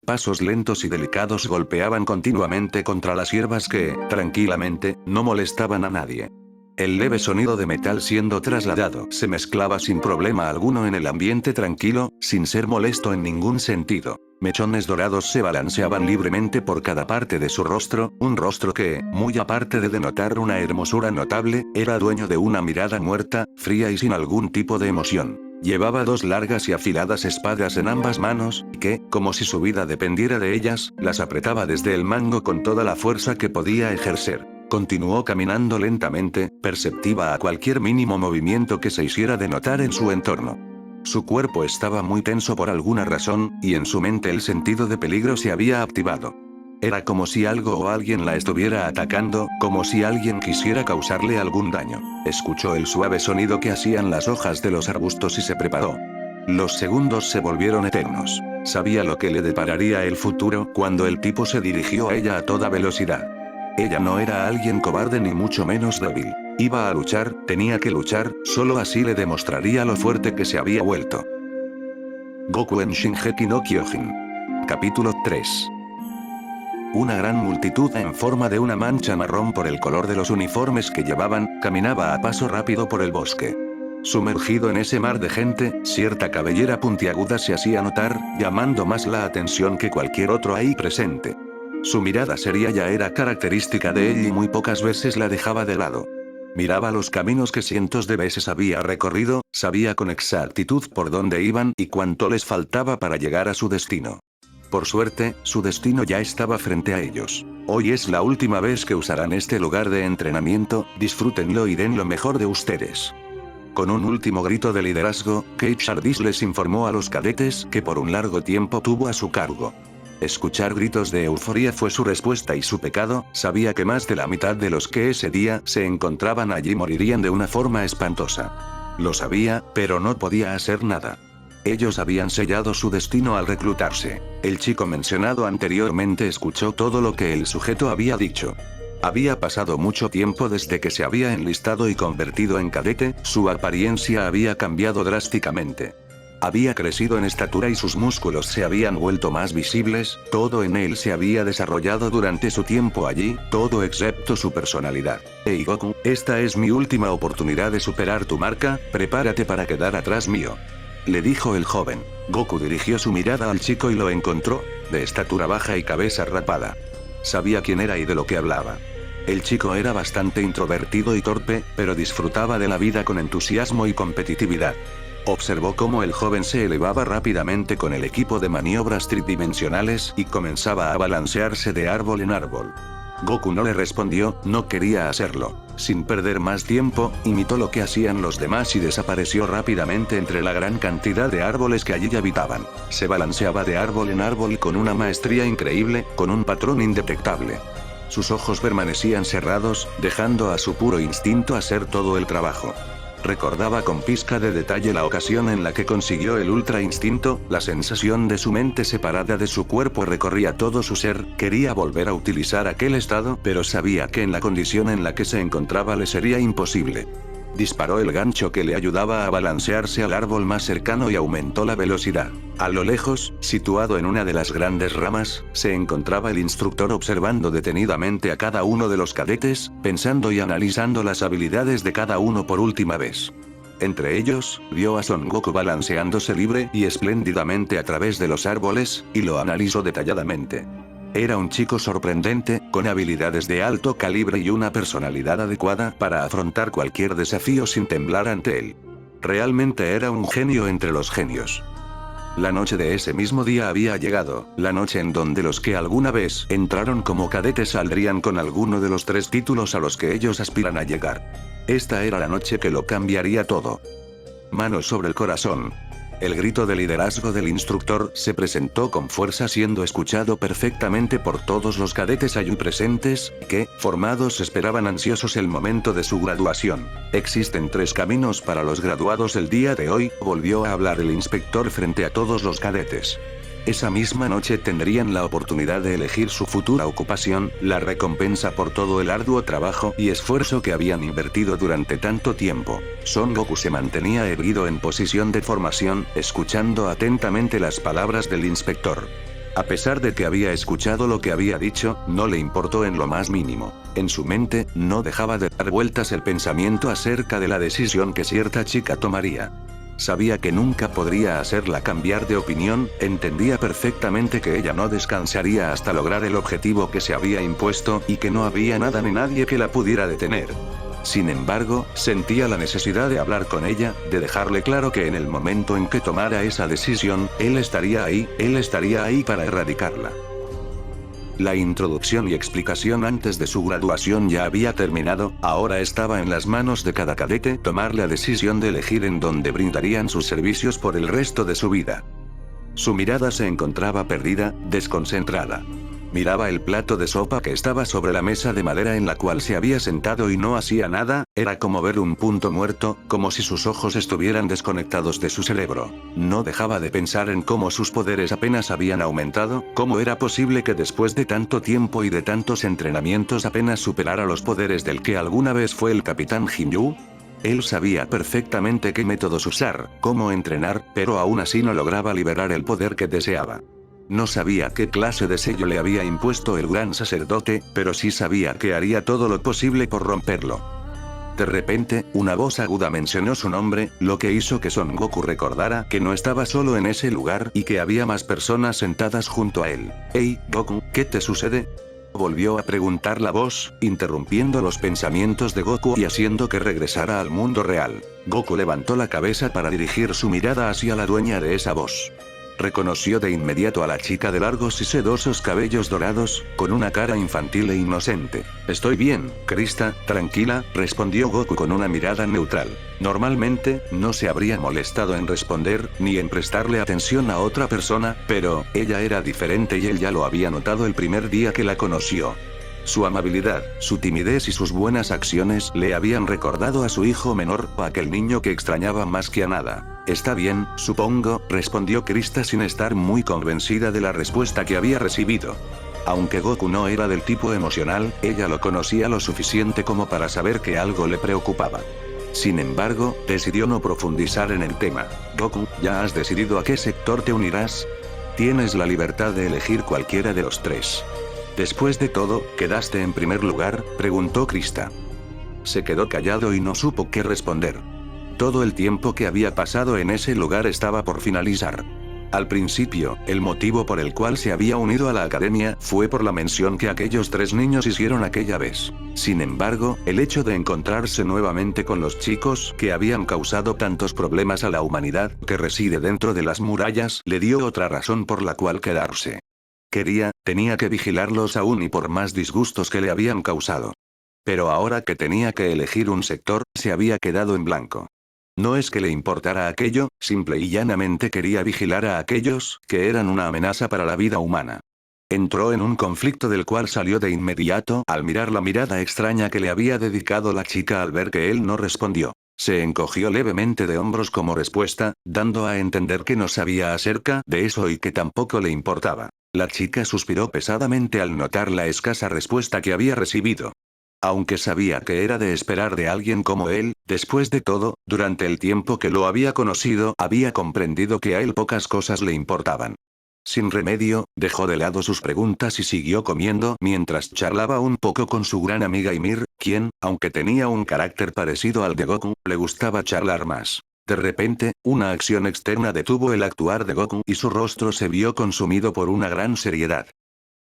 Pasos lentos y delicados golpeaban continuamente contra las hierbas que, tranquilamente, no molestaban a nadie. El leve sonido de metal siendo trasladado se mezclaba sin problema alguno en el ambiente tranquilo, sin ser molesto en ningún sentido. Mechones dorados se balanceaban libremente por cada parte de su rostro, un rostro que, muy aparte de denotar una hermosura notable, era dueño de una mirada muerta, fría y sin algún tipo de emoción. Llevaba dos largas y afiladas espadas en ambas manos, que, como si su vida dependiera de ellas, las apretaba desde el mango con toda la fuerza que podía ejercer. Continuó caminando lentamente, perceptiva a cualquier mínimo movimiento que se hiciera de notar en su entorno. Su cuerpo estaba muy tenso por alguna razón, y en su mente el sentido de peligro se había activado. Era como si algo o alguien la estuviera atacando, como si alguien quisiera causarle algún daño. Escuchó el suave sonido que hacían las hojas de los arbustos y se preparó. Los segundos se volvieron eternos. Sabía lo que le depararía el futuro cuando el tipo se dirigió a ella a toda velocidad. Ella no era alguien cobarde ni mucho menos débil. Iba a luchar, tenía que luchar, solo así le demostraría lo fuerte que se había vuelto. Goku en Shingeki no Kyojin. Capítulo 3. Una gran multitud en forma de una mancha marrón por el color de los uniformes que llevaban, caminaba a paso rápido por el bosque. Sumergido en ese mar de gente, cierta cabellera puntiaguda se hacía notar, llamando más la atención que cualquier otro ahí presente. Su mirada seria ya era característica de él y muy pocas veces la dejaba de lado. Miraba los caminos que cientos de veces había recorrido, sabía con exactitud por dónde iban y cuánto les faltaba para llegar a su destino. Por suerte, su destino ya estaba frente a ellos. Hoy es la última vez que usarán este lugar de entrenamiento, disfrútenlo y den lo mejor de ustedes. Con un último grito de liderazgo, Kate Shardis les informó a los cadetes que por un largo tiempo tuvo a su cargo. Escuchar gritos de euforía fue su respuesta y su pecado, sabía que más de la mitad de los que ese día se encontraban allí morirían de una forma espantosa. Lo sabía, pero no podía hacer nada. Ellos habían sellado su destino al reclutarse. El chico mencionado anteriormente escuchó todo lo que el sujeto había dicho. Había pasado mucho tiempo desde que se había enlistado y convertido en cadete, su apariencia había cambiado drásticamente. Había crecido en estatura y sus músculos se habían vuelto más visibles, todo en él se había desarrollado durante su tiempo allí, todo excepto su personalidad. Hey Goku, esta es mi última oportunidad de superar tu marca, prepárate para quedar atrás mío. Le dijo el joven. Goku dirigió su mirada al chico y lo encontró, de estatura baja y cabeza rapada. Sabía quién era y de lo que hablaba. El chico era bastante introvertido y torpe, pero disfrutaba de la vida con entusiasmo y competitividad. Observó cómo el joven se elevaba rápidamente con el equipo de maniobras tridimensionales y comenzaba a balancearse de árbol en árbol. Goku no le respondió, no quería hacerlo. Sin perder más tiempo, imitó lo que hacían los demás y desapareció rápidamente entre la gran cantidad de árboles que allí habitaban. Se balanceaba de árbol en árbol con una maestría increíble, con un patrón indetectable. Sus ojos permanecían cerrados, dejando a su puro instinto hacer todo el trabajo. Recordaba con pizca de detalle la ocasión en la que consiguió el ultra instinto, la sensación de su mente separada de su cuerpo recorría todo su ser, quería volver a utilizar aquel estado, pero sabía que en la condición en la que se encontraba le sería imposible. Disparó el gancho que le ayudaba a balancearse al árbol más cercano y aumentó la velocidad. A lo lejos, situado en una de las grandes ramas, se encontraba el instructor observando detenidamente a cada uno de los cadetes, pensando y analizando las habilidades de cada uno por última vez. Entre ellos, vio a Son Goku balanceándose libre y espléndidamente a través de los árboles, y lo analizó detalladamente. Era un chico sorprendente, con habilidades de alto calibre y una personalidad adecuada para afrontar cualquier desafío sin temblar ante él. Realmente era un genio entre los genios. La noche de ese mismo día había llegado, la noche en donde los que alguna vez entraron como cadetes saldrían con alguno de los 3 títulos a los que ellos aspiran a llegar. Esta era la noche que lo cambiaría todo. Manos sobre el corazón. El grito de liderazgo del instructor se presentó con fuerza siendo escuchado perfectamente por todos los cadetes allí presentes, que, formados esperaban ansiosos el momento de su graduación. Existen 3 caminos para los graduados el día de hoy, volvió a hablar el inspector frente a todos los cadetes. Esa misma noche tendrían la oportunidad de elegir su futura ocupación, la recompensa por todo el arduo trabajo y esfuerzo que habían invertido durante tanto tiempo. Son Goku se mantenía erguido en posición de formación, escuchando atentamente las palabras del inspector. A pesar de que había escuchado lo que había dicho, no le importó en lo más mínimo. En su mente, no dejaba de dar vueltas el pensamiento acerca de la decisión que cierta chica tomaría. Sabía que nunca podría hacerla cambiar de opinión, entendía perfectamente que ella no descansaría hasta lograr el objetivo que se había impuesto, y que no había nada ni nadie que la pudiera detener. Sin embargo, sentía la necesidad de hablar con ella, de dejarle claro que en el momento en que tomara esa decisión, él estaría ahí para erradicarla. La introducción y explicación antes de su graduación ya había terminado, ahora estaba en las manos de cada cadete tomar la decisión de elegir en dónde brindarían sus servicios por el resto de su vida. Su mirada se encontraba perdida, desconcentrada. Miraba el plato de sopa que estaba sobre la mesa de madera en la cual se había sentado y no hacía nada, era como ver un punto muerto, como si sus ojos estuvieran desconectados de su cerebro. No dejaba de pensar en cómo sus poderes apenas habían aumentado, cómo era posible que después de tanto tiempo y de tantos entrenamientos apenas superara los poderes del que alguna vez fue el Capitán Jinyu. Él sabía perfectamente qué métodos usar, cómo entrenar, pero aún así no lograba liberar el poder que deseaba. No sabía qué clase de sello le había impuesto el gran sacerdote, pero sí sabía que haría todo lo posible por romperlo. De repente, una voz aguda mencionó su nombre, lo que hizo que Son Goku recordara que no estaba solo en ese lugar y que había más personas sentadas junto a él. «Hey, Goku, ¿qué te sucede?», volvió a preguntar la voz, interrumpiendo los pensamientos de Goku y haciendo que regresara al mundo real. Goku levantó la cabeza para dirigir su mirada hacia la dueña de esa voz. Reconoció de inmediato a la chica de largos y sedosos cabellos dorados, con una cara infantil e inocente. «Estoy bien, Krista, tranquila», respondió Goku con una mirada neutral. Normalmente, no se habría molestado en responder, ni en prestarle atención a otra persona, pero, ella era diferente y él ya lo había notado el primer día que la conoció. Su amabilidad, su timidez y sus buenas acciones le habían recordado a su hijo menor, a aquel niño que extrañaba más que a nada. «Está bien, supongo», respondió Krista sin estar muy convencida de la respuesta que había recibido. Aunque Goku no era del tipo emocional, ella lo conocía lo suficiente como para saber que algo le preocupaba. Sin embargo, decidió no profundizar en el tema. «Goku, ¿ya has decidido a qué sector te unirás? Tienes la libertad de elegir cualquiera de los tres». «Después de todo, ¿quedaste en primer lugar?», preguntó Krista. Se quedó callado y no supo qué responder. Todo el tiempo que había pasado en ese lugar estaba por finalizar. Al principio, el motivo por el cual se había unido a la academia fue por la mención que aquellos tres niños hicieron aquella vez. Sin embargo, el hecho de encontrarse nuevamente con los chicos que habían causado tantos problemas a la humanidad que reside dentro de las murallas le dio otra razón por la cual quedarse. Tenía que vigilarlos aún y por más disgustos que le habían causado. Pero ahora que tenía que elegir un sector, se había quedado en blanco. No es que le importara aquello, simple y llanamente quería vigilar a aquellos que eran una amenaza para la vida humana. Entró en un conflicto del cual salió de inmediato al mirar la mirada extraña que le había dedicado la chica al ver que él no respondió. Se encogió levemente de hombros como respuesta, dando a entender que no sabía acerca de eso y que tampoco le importaba. La chica suspiró pesadamente al notar la escasa respuesta que había recibido. Aunque sabía que era de esperar de alguien como él, después de todo, durante el tiempo que lo había conocido, había comprendido que a él pocas cosas le importaban. Sin remedio, dejó de lado sus preguntas y siguió comiendo mientras charlaba un poco con su gran amiga Ymir, quien, aunque tenía un carácter parecido al de Goku, le gustaba charlar más. De repente, una acción externa detuvo el actuar de Goku y su rostro se vio consumido por una gran seriedad.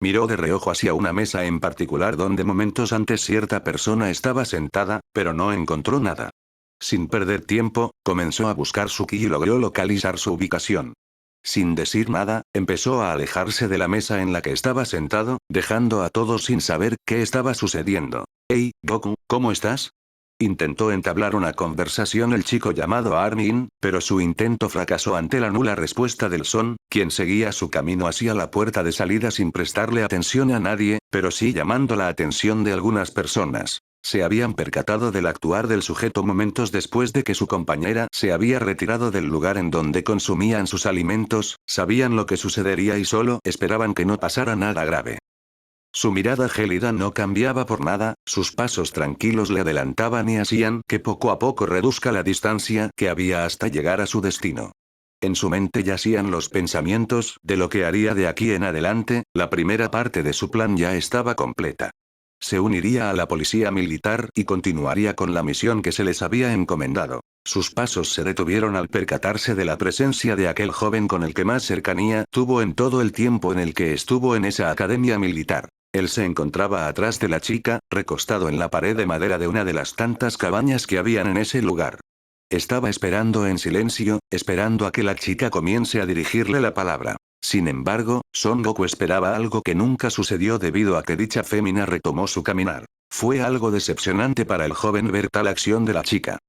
Miró de reojo hacia una mesa en particular donde momentos antes cierta persona estaba sentada, pero no encontró nada. Sin perder tiempo, comenzó a buscar su ki y logró localizar su ubicación. Sin decir nada, empezó a alejarse de la mesa en la que estaba sentado, dejando a todos sin saber qué estaba sucediendo. «Hey, Goku, ¿cómo estás?», intentó entablar una conversación el chico llamado Armin, pero su intento fracasó ante la nula respuesta del Son, quien seguía su camino hacia la puerta de salida sin prestarle atención a nadie, pero sí llamando la atención de algunas personas. Se habían percatado del actuar del sujeto momentos después de que su compañera se había retirado del lugar en donde consumían sus alimentos, sabían lo que sucedería y solo esperaban que no pasara nada grave. Su mirada gélida no cambiaba por nada, sus pasos tranquilos le adelantaban y hacían que poco a poco reduzca la distancia que había hasta llegar a su destino. En su mente yacían los pensamientos de lo que haría de aquí en adelante, la primera parte de su plan ya estaba completa. Se uniría a la policía militar y continuaría con la misión que se les había encomendado. Sus pasos se detuvieron al percatarse de la presencia de aquel joven con el que más cercanía tuvo en todo el tiempo en el que estuvo en esa academia militar. Él se encontraba atrás de la chica, recostado en la pared de madera de una de las tantas cabañas que habían en ese lugar. Estaba esperando en silencio, esperando a que la chica comience a dirigirle la palabra. Sin embargo, Son Goku esperaba algo que nunca sucedió debido a que dicha fémina retomó su caminar. Fue algo decepcionante para el joven ver tal acción de la chica.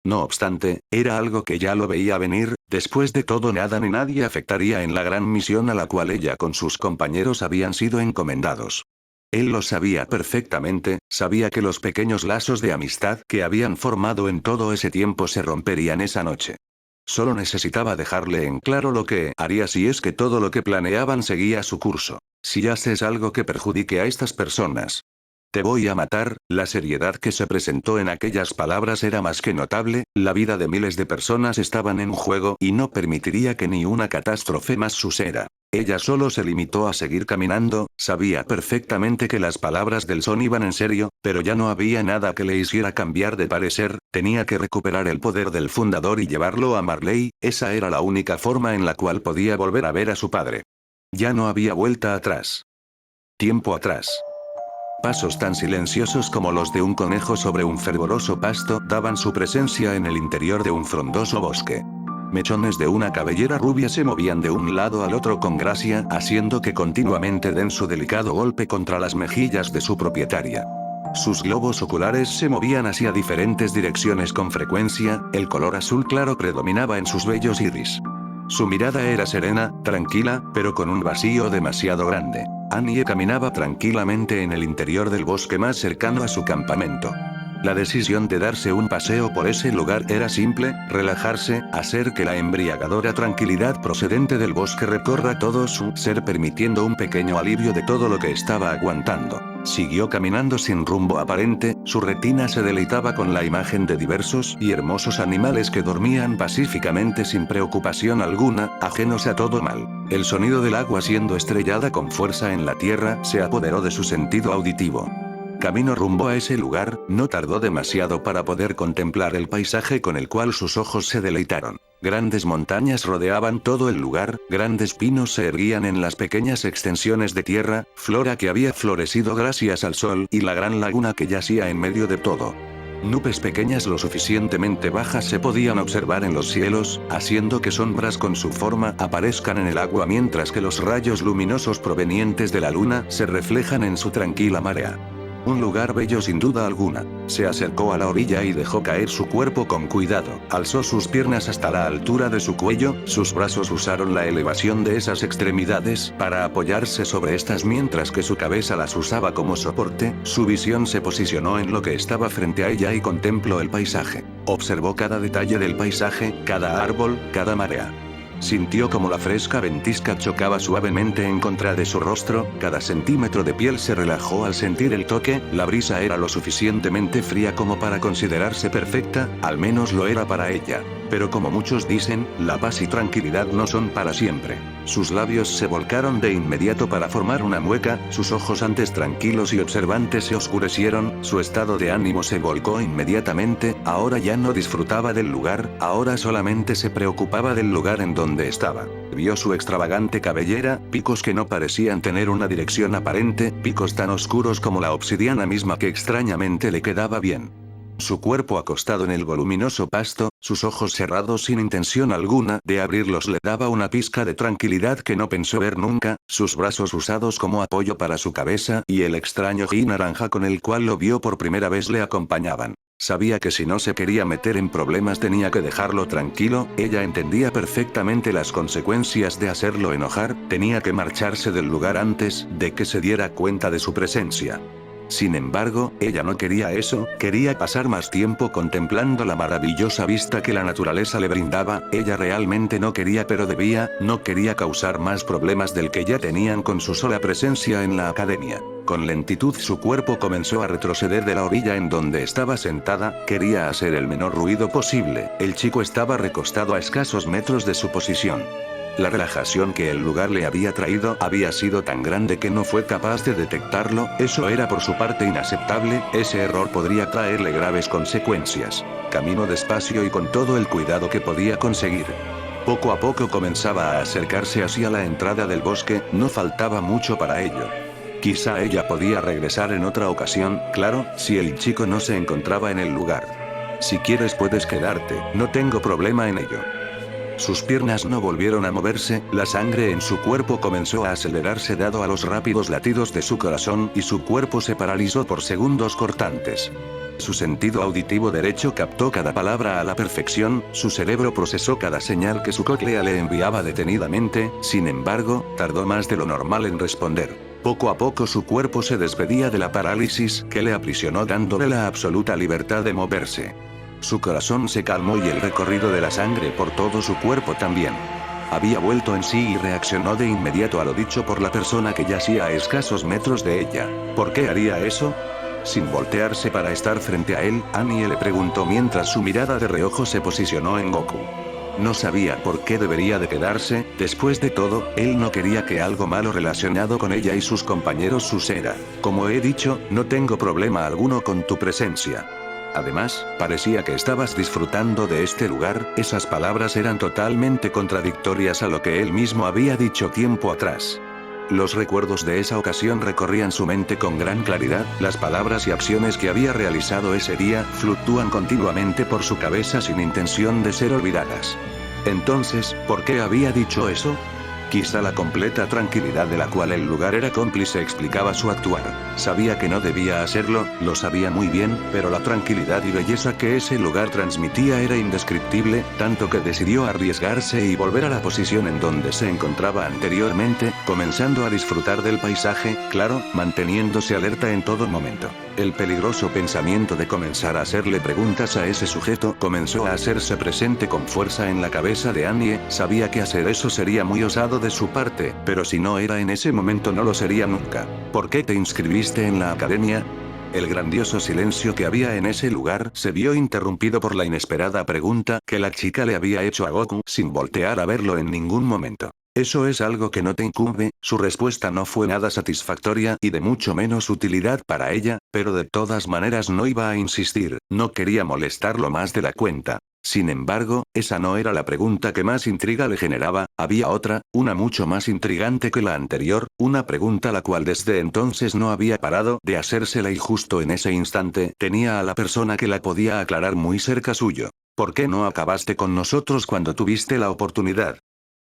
No obstante, era algo que ya lo veía venir, después de todo nada ni nadie afectaría en la gran misión a la cual ella con sus compañeros habían sido encomendados. Él lo sabía perfectamente, sabía que los pequeños lazos de amistad que habían formado en todo ese tiempo se romperían esa noche. Solo necesitaba dejarle en claro lo que haría si es que todo lo que planeaban seguía su curso. Si haces algo que perjudique a estas personas, te voy a matar. La seriedad que se presentó en aquellas palabras era más que notable, la vida de miles de personas estaban en juego y no permitiría que ni una catástrofe más suceda. Ella solo se limitó a seguir caminando, sabía perfectamente que las palabras del Son iban en serio, pero ya no había nada que le hiciera cambiar de parecer, tenía que recuperar el poder del fundador y llevarlo a Marley, esa era la única forma en la cual podía volver a ver a su padre. Ya no había vuelta atrás. Tiempo atrás. Pasos tan silenciosos como los de un conejo sobre un fervoroso pasto daban su presencia en el interior de un frondoso bosque. Mechones de una cabellera rubia se movían de un lado al otro con gracia, haciendo que continuamente den su delicado golpe contra las mejillas de su propietaria. Sus globos oculares se movían hacia diferentes direcciones con frecuencia, el color azul claro predominaba en sus bellos iris. Su mirada era serena, tranquila, pero con un vacío demasiado grande. Annie caminaba tranquilamente en el interior del bosque más cercano a su campamento. La decisión de darse un paseo por ese lugar era simple, relajarse, hacer que la embriagadora tranquilidad procedente del bosque recorra todo su ser permitiendo un pequeño alivio de todo lo que estaba aguantando. Siguió caminando sin rumbo aparente, su retina se deleitaba con la imagen de diversos y hermosos animales que dormían pacíficamente sin preocupación alguna, ajenos a todo mal. El sonido del agua siendo estrellada con fuerza en la tierra se apoderó de su sentido auditivo. Camino rumbo a ese lugar, no tardó demasiado para poder contemplar el paisaje con el cual sus ojos se deleitaron. Grandes montañas rodeaban todo el lugar, grandes pinos se erguían en las pequeñas extensiones de tierra, flora que había florecido gracias al sol y la gran laguna que yacía en medio de todo. Nubes pequeñas lo suficientemente bajas se podían observar en los cielos, haciendo que sombras con su forma aparezcan en el agua mientras que los rayos luminosos provenientes de la luna se reflejan en su tranquila marea. Un lugar bello sin duda alguna. Se acercó a la orilla y dejó caer su cuerpo con cuidado. Alzó sus piernas hasta la altura de su cuello, sus brazos usaron la elevación de esas extremidades para apoyarse sobre estas mientras que su cabeza las usaba como soporte, su visión se posicionó en lo que estaba frente a ella y contempló el paisaje. Observó cada detalle del paisaje, cada árbol, cada marea. Sintió como la fresca ventisca chocaba suavemente en contra de su rostro, cada centímetro de piel se relajó al sentir el toque, la brisa era lo suficientemente fría como para considerarse perfecta, al menos lo era para ella. Pero como muchos dicen, la paz y tranquilidad no son para siempre. Sus labios se volcaron de inmediato para formar una mueca, sus ojos antes tranquilos y observantes se oscurecieron, su estado de ánimo se volcó inmediatamente, ahora ya no disfrutaba del lugar, ahora solamente se preocupaba del lugar en donde estaba. Vio su extravagante cabellera, picos que no parecían tener una dirección aparente, picos tan oscuros como la obsidiana misma que extrañamente le quedaba bien. Su cuerpo acostado en el voluminoso pasto, sus ojos cerrados sin intención alguna de abrirlos le daba una pizca de tranquilidad que no pensó ver nunca, sus brazos usados como apoyo para su cabeza y el extraño ji naranja con el cual lo vio por primera vez le acompañaban. Sabía que si no se quería meter en problemas tenía que dejarlo tranquilo, ella entendía perfectamente las consecuencias de hacerlo enojar, tenía que marcharse del lugar antes de que se diera cuenta de su presencia. Sin embargo, ella no quería eso, quería pasar más tiempo contemplando la maravillosa vista que la naturaleza le brindaba, ella realmente no quería pero debía, no quería causar más problemas del que ya tenían con su sola presencia en la academia. Con lentitud su cuerpo comenzó a retroceder de la orilla en donde estaba sentada, quería hacer el menor ruido posible, el chico estaba recostado a escasos metros de su posición. La relajación que el lugar le había traído había sido tan grande que no fue capaz de detectarlo, eso era por su parte inaceptable, ese error podría traerle graves consecuencias. Caminó despacio y con todo el cuidado que podía conseguir. Poco a poco comenzaba a acercarse hacia la entrada del bosque, no faltaba mucho para ello. Quizá ella podía regresar en otra ocasión, claro, si el chico no se encontraba en el lugar. Si quieres puedes quedarte, no tengo problema en ello. Sus piernas no volvieron a moverse, la sangre en su cuerpo comenzó a acelerarse dado a los rápidos latidos de su corazón y su cuerpo se paralizó por segundos cortantes. Su sentido auditivo derecho captó cada palabra a la perfección, su cerebro procesó cada señal que su cóclea le enviaba detenidamente, sin embargo, tardó más de lo normal en responder. Poco a poco su cuerpo se despedía de la parálisis que le aprisionó dándole la absoluta libertad de moverse. Su corazón se calmó y el recorrido de la sangre por todo su cuerpo también. Había vuelto en sí y reaccionó de inmediato a lo dicho por la persona que yacía a escasos metros de ella. ¿Por qué haría eso? Sin voltearse para estar frente a él, Annie le preguntó mientras su mirada de reojo se posicionó en Goku. No sabía por qué debería de quedarse, después de todo, él no quería que algo malo relacionado con ella y sus compañeros suceda. Como he dicho, no tengo problema alguno con tu presencia. Además, parecía que estabas disfrutando de este lugar, esas palabras eran totalmente contradictorias a lo que él mismo había dicho tiempo atrás. Los recuerdos de esa ocasión recorrían su mente con gran claridad, las palabras y acciones que había realizado ese día fluctúan continuamente por su cabeza sin intención de ser olvidadas. Entonces, ¿por qué había dicho eso? Quizá la completa tranquilidad de la cual el lugar era cómplice explicaba su actuar. Sabía que no debía hacerlo, lo sabía muy bien, pero la tranquilidad y belleza que ese lugar transmitía era indescriptible, tanto que decidió arriesgarse y volver a la posición en donde se encontraba anteriormente, comenzando a disfrutar del paisaje, claro, manteniéndose alerta en todo momento. El peligroso pensamiento de comenzar a hacerle preguntas a ese sujeto comenzó a hacerse presente con fuerza en la cabeza de Annie, sabía que hacer eso sería muy osado de su parte, pero si no era en ese momento no lo sería nunca. ¿Por qué te inscribiste en la academia? El grandioso silencio que había en ese lugar se vio interrumpido por la inesperada pregunta que la chica le había hecho a Goku sin voltear a verlo en ningún momento. ¿Eso es algo que no te incumbe? Su respuesta no fue nada satisfactoria y de mucho menos utilidad para ella, pero de todas maneras no iba a insistir, no quería molestarlo más de la cuenta. Sin embargo, esa no era la pregunta que más intriga le generaba, había otra, una mucho más intrigante que la anterior, una pregunta la cual desde entonces no había parado de hacérsela y justo en ese instante tenía a la persona que la podía aclarar muy cerca suyo. ¿Por qué no acabaste con nosotros cuando tuviste la oportunidad?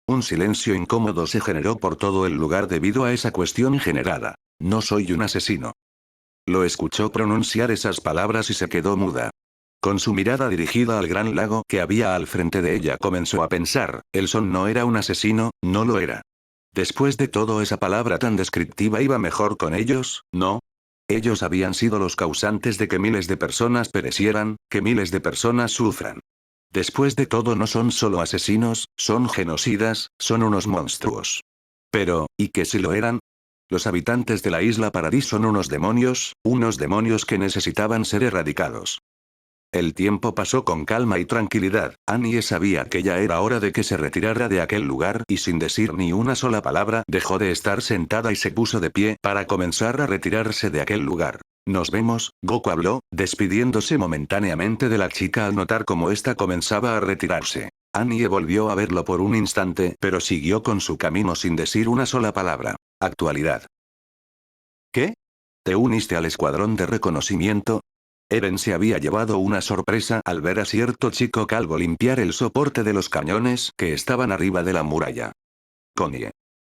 Un silencio incómodo se generó por todo el lugar debido a esa cuestión generada. No soy un asesino. Lo escuchó pronunciar esas palabras y se quedó muda. Con su mirada dirigida al gran lago que había al frente de ella comenzó a pensar, el Son no era un asesino, no lo era. Después de todo esa palabra tan descriptiva iba mejor con ellos, ¿no? Ellos habían sido los causantes de que miles de personas perecieran, que miles de personas sufran. Después de todo no son solo asesinos, son genocidas, son unos monstruos. Pero, ¿y qué si lo eran? Los habitantes de la isla Paradis son unos demonios que necesitaban ser erradicados. El tiempo pasó con calma y tranquilidad, Annie sabía que ya era hora de que se retirara de aquel lugar y sin decir ni una sola palabra dejó de estar sentada y se puso de pie para comenzar a retirarse de aquel lugar. Nos vemos, Goku habló, despidiéndose momentáneamente de la chica al notar cómo ésta comenzaba a retirarse. Annie volvió a verlo por un instante pero siguió con su camino sin decir una sola palabra. Actualidad. ¿Qué? ¿Te uniste al escuadrón de reconocimiento? Eren se había llevado una sorpresa al ver a cierto chico calvo limpiar el soporte de los cañones que estaban arriba de la muralla. Connie.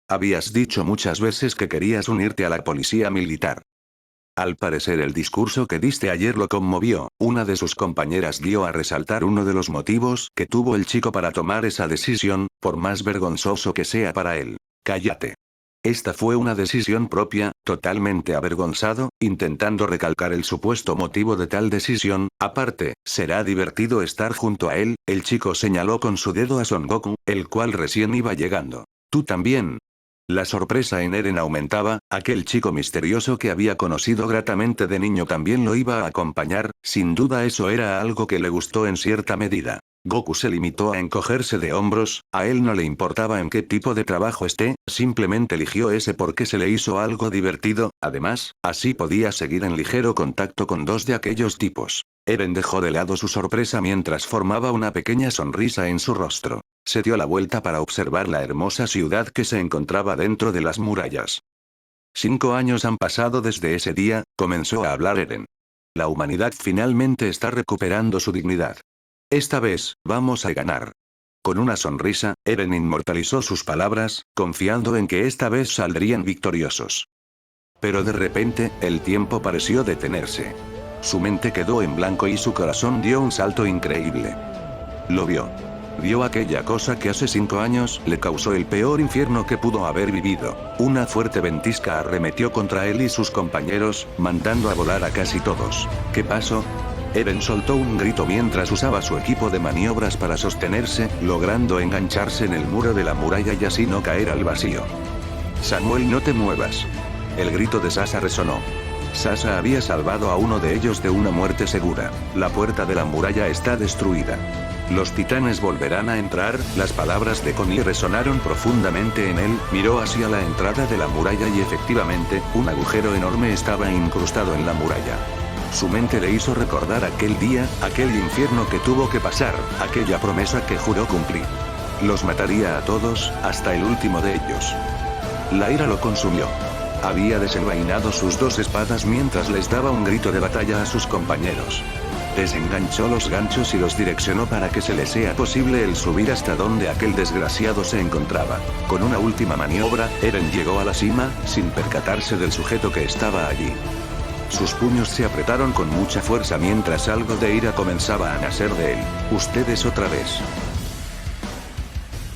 Habías dicho muchas veces que querías unirte a la policía militar. Al parecer el discurso que diste ayer lo conmovió, una de sus compañeras dio a resaltar uno de los motivos que tuvo el chico para tomar esa decisión, por más vergonzoso que sea para él. Cállate. Esta fue una decisión propia, totalmente avergonzado, intentando recalcar el supuesto motivo de tal decisión, aparte, será divertido estar junto a él, el chico señaló con su dedo a Son Goku, el cual recién iba llegando. Tú también. La sorpresa en Eren aumentaba, aquel chico misterioso que había conocido gratamente de niño también lo iba a acompañar, sin duda eso era algo que le gustó en cierta medida. Goku se limitó a encogerse de hombros, a él no le importaba en qué tipo de trabajo esté, simplemente eligió ese porque se le hizo algo divertido, además, así podía seguir en ligero contacto con dos de aquellos tipos. Eren dejó de lado su sorpresa mientras formaba una pequeña sonrisa en su rostro. Se dio la vuelta para observar la hermosa ciudad que se encontraba dentro de las murallas. 5 años han pasado desde ese día, comenzó a hablar Eren. La humanidad finalmente está recuperando su dignidad. Esta vez, vamos a ganar. Con una sonrisa, Eren inmortalizó sus palabras, confiando en que esta vez saldrían victoriosos. Pero de repente, el tiempo pareció detenerse. Su mente quedó en blanco y su corazón dio un salto increíble. Lo vio. Vio aquella cosa que hace 5 años le causó el peor infierno que pudo haber vivido. Una fuerte ventisca arremetió contra él y sus compañeros, mandando a volar a casi todos. ¿Qué pasó? Eren soltó un grito mientras usaba su equipo de maniobras para sostenerse, logrando engancharse en el muro de la muralla y así no caer al vacío. Samuel, no te muevas. El grito de Sasa resonó. Sasa había salvado a uno de ellos de una muerte segura. La puerta de la muralla está destruida. Los titanes volverán a entrar. Las palabras de Connie resonaron profundamente en él, miró hacia la entrada de la muralla y efectivamente, un agujero enorme estaba incrustado en la muralla. Su mente le hizo recordar aquel día, aquel infierno que tuvo que pasar, aquella promesa que juró cumplir. Los mataría a todos, hasta el último de ellos. La ira lo consumió. Había desenvainado sus 2 espadas mientras les daba un grito de batalla a sus compañeros. Desenganchó los ganchos y los direccionó para que se le sea posible el subir hasta donde aquel desgraciado se encontraba. Con una última maniobra, Eren llegó a la cima, sin percatarse del sujeto que estaba allí. Sus puños se apretaron con mucha fuerza mientras algo de ira comenzaba a nacer de él. Ustedes otra vez.